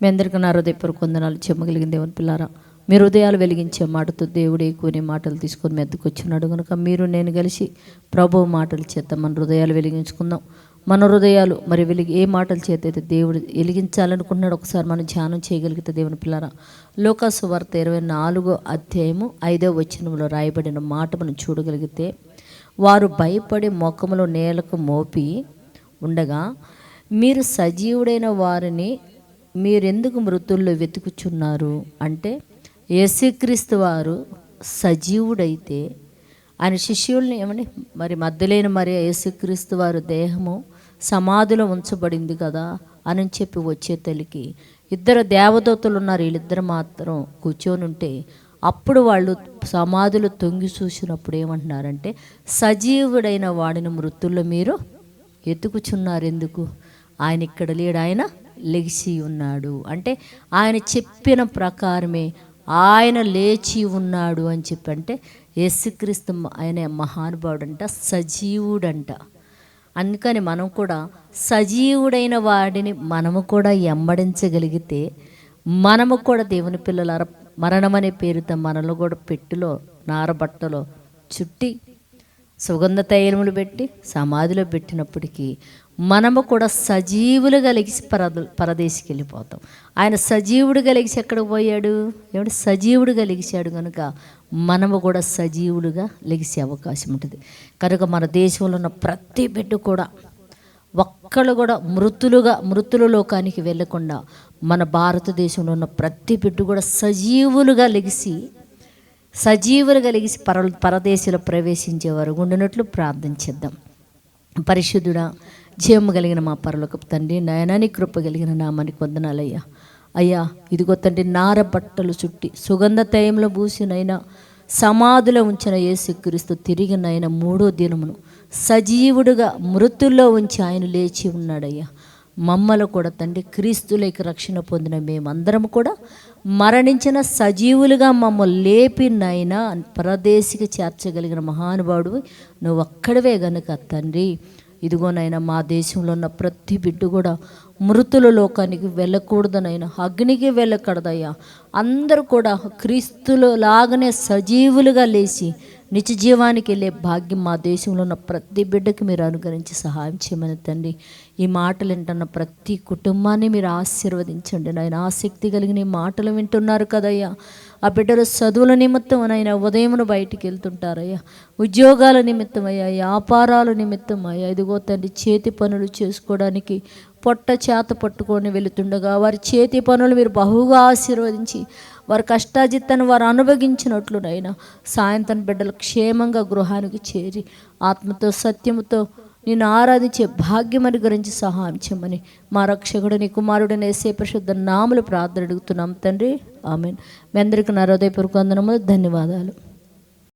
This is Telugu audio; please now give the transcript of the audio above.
మీ అందరికీ నా హృదయపూర్వక వందనాలు. చెమ్మగలిగిన దేవుని పిల్లారా, మీ హృదయాలు వెలిగించే మాటతో దేవుడే కొన్ని మాటలు తీసుకొని మెద్దకొచ్చున్నాడు కనుక మీరు నేను కలిసి ప్రభువు మాటలు చేత మన హృదయాలు వెలిగించుకుందాం. మన హృదయాలు మరి ఏ మాటల చేత అయితే దేవుడు వెలిగించాలనుకున్నాడు ఒకసారి మనం ధ్యానం చేయగలిగితే దేవుని పిల్లారా, లోకాసు వార్త 24వ అధ్యాయము 5వ వచనంలో రాయబడిన మాట మనం చూడగలిగితే, వారు భయపడి ముఖములో నేలకు మోపి ఉండగా మీరు సజీవుడైన వారిని మీరెందుకు మృతుల్లో వెతుకుచున్నారు అంటే, యేసుక్రీస్తు వారు సజీవుడైతే ఆయన శిష్యుల్ని ఏమని మరి మధ్యలేని మరి యేసుక్రీస్తు వారు దేహము సమాధిలో ఉంచబడింది కదా అని చెప్పి వచ్చే తల్లికి ఇద్దరు దేవదూతలు ఉన్నారు, వీళ్ళిద్దరు మాత్రం కూర్చొని ఉంటే అప్పుడు వాళ్ళు సమాధులు తొంగి చూసినప్పుడు ఏమంటున్నారంటే, సజీవుడైన వాడిని మృతుల్లో మీరు ఎతుకుచున్నారు ఎందుకు? ఆయన ఇక్కడ లేడు, ఆయన లెగిసి ఉన్నాడు. అంటే ఆయన చెప్పిన ప్రకారమే ఆయన లేచి ఉన్నాడు అని చెప్పి, అంటే యేసుక్రీస్తు ఆయన మహానుభావుడంట, సజీవుడంట. అందుకని మనం కూడా సజీవుడైన వాడిని మనము కూడా ఎమ్మడించగలిగితే మనము కూడా దేవుని పిల్లల మరణం అనే పేరుతో మనలో కూడా పెట్టెలో నారబట్టలో చుట్టి సుగంధ తైలములు పెట్టి సమాధిలో పెట్టినప్పటికీ మనము కూడా సజీవులుగా లెగిసి పరదేశికి వెళ్ళిపోతాం. ఆయన సజీవుడుగా లెగిసి ఎక్కడికి పోయాడు? ఏమంటే సజీవుడుగా లెగిశాడు కనుక మనము కూడా సజీవులుగా లెగిసే అవకాశం ఉంటుంది. కనుక మన దేశంలో ఉన్న ప్రతి బిడ్డ కూడా ఒక్కళ్ళు కూడా మృతుల లోకానికి వెళ్ళకుండా మన భారతదేశంలో ఉన్న ప్రతి బిడ్డ కూడా సజీవులుగా లెగిసి పరదేశంలో ప్రవేశించే వరకు ఉండినట్లు ప్రార్థించేద్దాం. పరిశుద్ధుడా, జీవము కలిగిన మా పరలోకపు తండ్రి, నయనాని కృప కలిగిన నామానికి వందనాలయ్యా. అయ్యా ఇదిగో తండ్రి, నార బట్టలు చుట్టి సుగంధ తైలంలో పూసినైనా సమాధిలో ఉంచిన యేసుక్రీస్తు తిరిగినైనా 3వ దినమును సజీవుడుగా మృతుల్లో ఉంచి ఆయన లేచి ఉన్నాడయ్యా. మమ్మల్ని కూడా తండ్రి క్రీస్తులేకి రక్షణ పొందిన మేమందరం కూడా మరణించిన సజీవులుగా మమ్మల్ని లేపినైనా పరదేశికి చేర్చగలిగిన మహానుభావుడు నువ్వు ఒక్కడివే గనుక తండ్రి, ఇదిగోనైనా మా దేశంలో ఉన్న ప్రతి బిడ్డ కూడా మృతుల లోకానికి వెళ్ళకూడదనైనా, అగ్నికి వెళ్ళకూడదయ్యా. అందరూ కూడా క్రీస్తులో లాగానే సజీవులుగా లేచి నిత్య జీవానికి వెళ్ళే భాగ్యం మా దేశంలో ఉన్న ప్రతి బిడ్డకి మీరు అనుగ్రహించి సహాయం చేయమని తండ్రి. ఈ మాటలు వింటున్న ప్రతి కుటుంబాన్ని మీరు ఆశీర్వదించండి నాయన. ఆసక్తి కలిగిన ఈ మాటలు వింటున్నారు కదయ్యా, ఆ బిడ్డలు చదువుల నిమిత్తం అయినా ఉదయమును బయటికి వెళ్తుంటారయ్యా, ఉద్యోగాల నిమిత్తం అయ్యా, వ్యాపారాల నిమిత్తం అయ్యా, ఇదిగో తండ్రి చేతి పనులు చేసుకోవడానికి పొట్ట చేత పట్టుకొని వెళుతుండగా వారి చేతి పనులు మీరు బహుగా ఆశీర్వదించి వారి కష్టాజిత్తాన్ని వారు అనుభవించినట్లునైనా సాయంత్రం బిడ్డలు క్షేమంగా గృహానికి చేరి ఆత్మతో సత్యముతో నేను ఆరాధించే భాగ్యమని గురించి సహాయం చేయమని మా రక్షకుడు నీ కుమారుడైన యేసయ్య పరిశుద్ధ నామములో ప్రార్థన అడుగుతున్నాం తండ్రి, ఆమేన్. మీ అందరికీ నా హృదయపూర్వక వందనములు, ధన్యవాదాలు.